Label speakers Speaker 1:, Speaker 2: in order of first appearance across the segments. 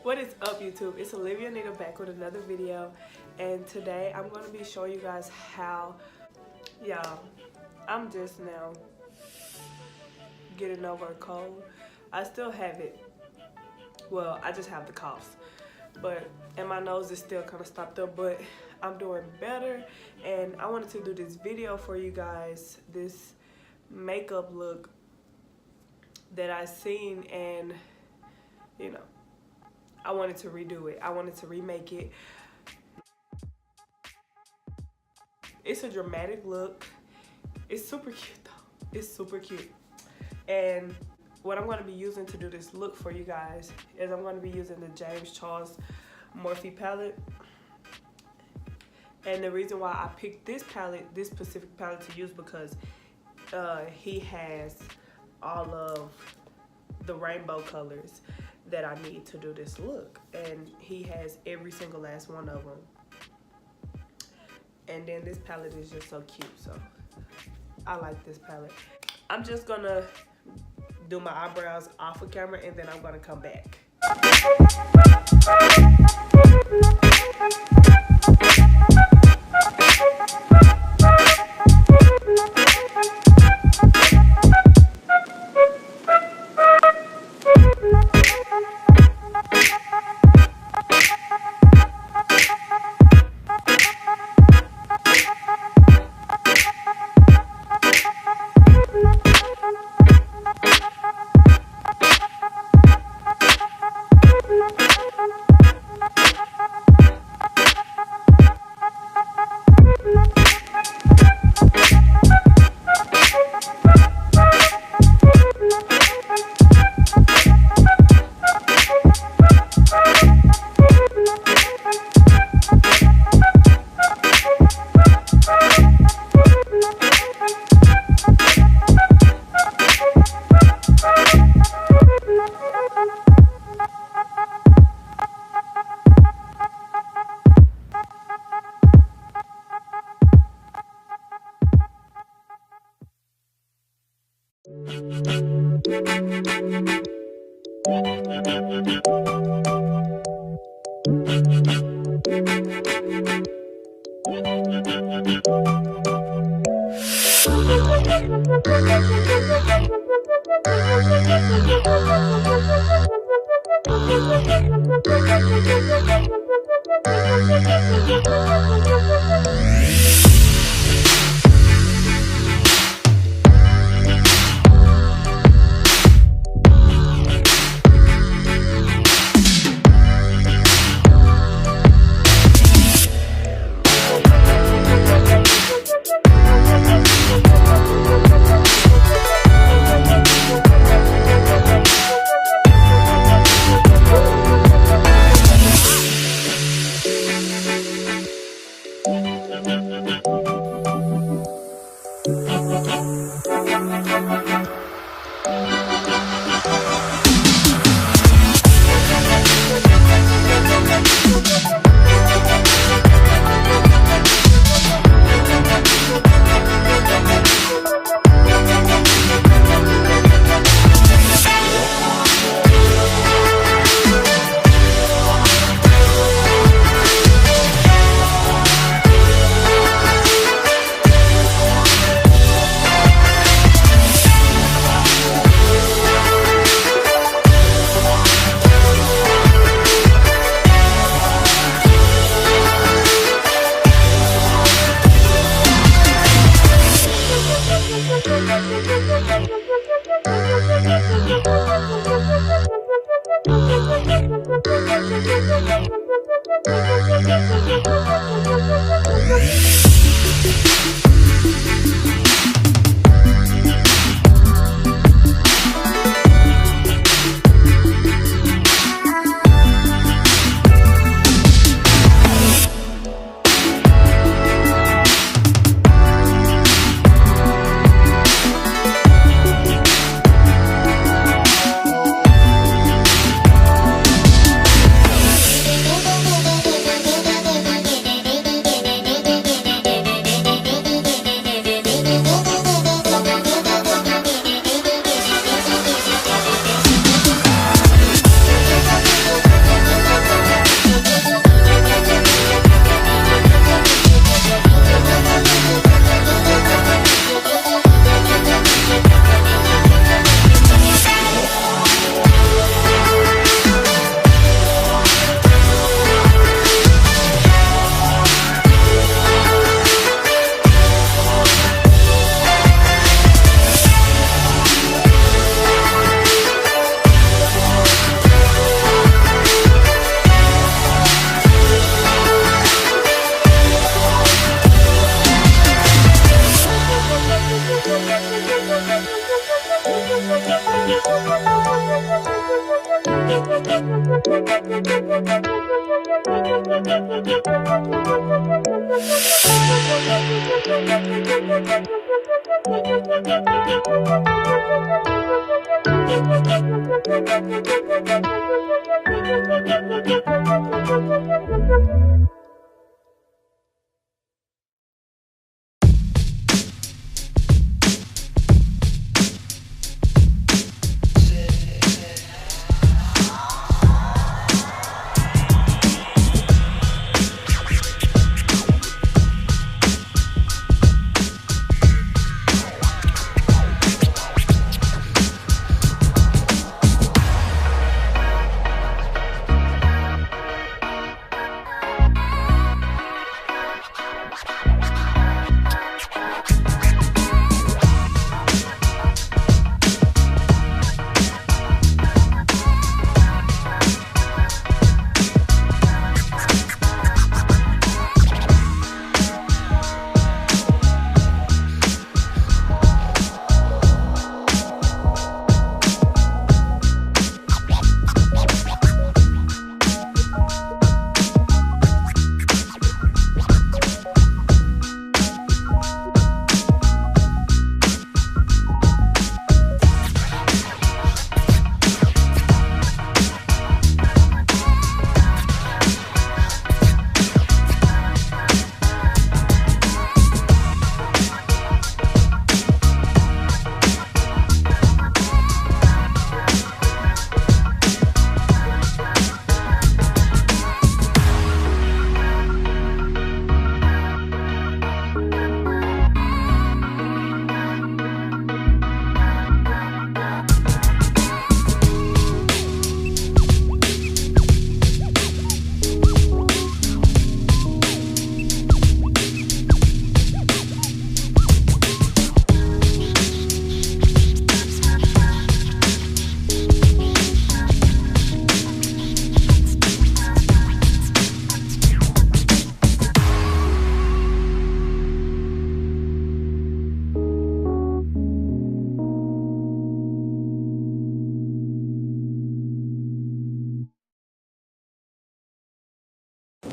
Speaker 1: What is up, YouTube? It's Olivia Nita back with another video, and today I'm going to be showing you guys how, y'all, I'm just now getting over a cold. I still have it. Well, I just have the coughs, and my nose is still kind of stopped up, but I'm doing better, and I wanted to do this video for you guys, this makeup look that I seen, and you know, I wanted to redo it. I wanted to remake it. It's a dramatic look. It's super cute though. It's super cute. And what I'm going to be using to do this look for you guys is I'm going to be using the James Charles Morphe palette. And the reason why I picked this palette, this specific palette to use, because he has all of the rainbow colors that I need to do this look, and he has every single last one of them. And then this palette is just so cute, so I like this palette. I'm just gonna do my eyebrows off of camera, and then I'm gonna come back.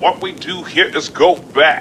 Speaker 2: What we do here is go back.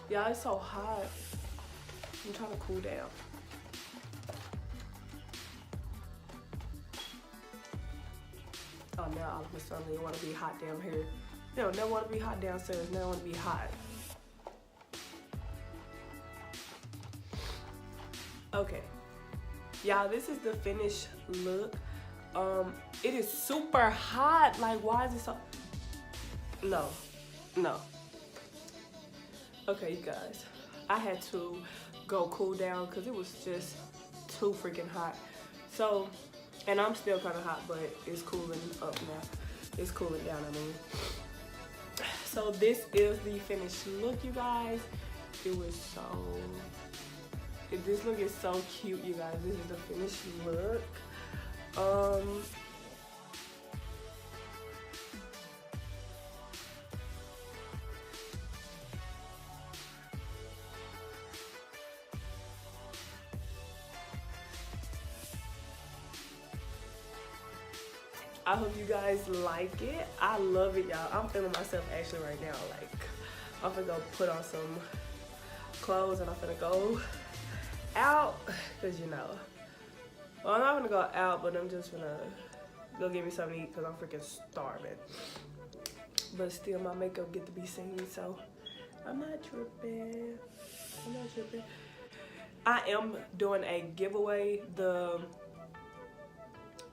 Speaker 1: Y'all, it's so hot. I'm trying to cool down. Oh, now all of a sudden you want to be hot down here. You know, never want to be hot downstairs. Never want to be hot. Okay. Y'all, this is the finished look. It is super hot. Like, why is it so... No. Okay, you guys. I had to go cool down because it was just too freaking hot. So, and I'm still kind of hot, but it's cooling up now. It's cooling down, I mean. So this is the finished look, you guys. It was so... This look is so cute, you guys. This is the finished look. I hope you guys like it. I love it, y'all. I'm feeling myself actually right now. Like, I'm finna go put on some clothes and I'm finna go out. Cause you know, well, I'm not gonna go out, but I'm just gonna go get me something to eat cause I'm freaking starving. But still, my makeup get to be seen, so I'm not tripping. I am doing a giveaway. The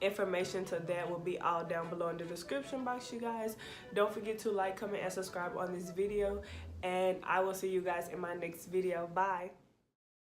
Speaker 1: information to that will be all down below in the description box, you guys. Don't forget to like, comment, and subscribe on this video, and I will see you guys in my next video. Bye.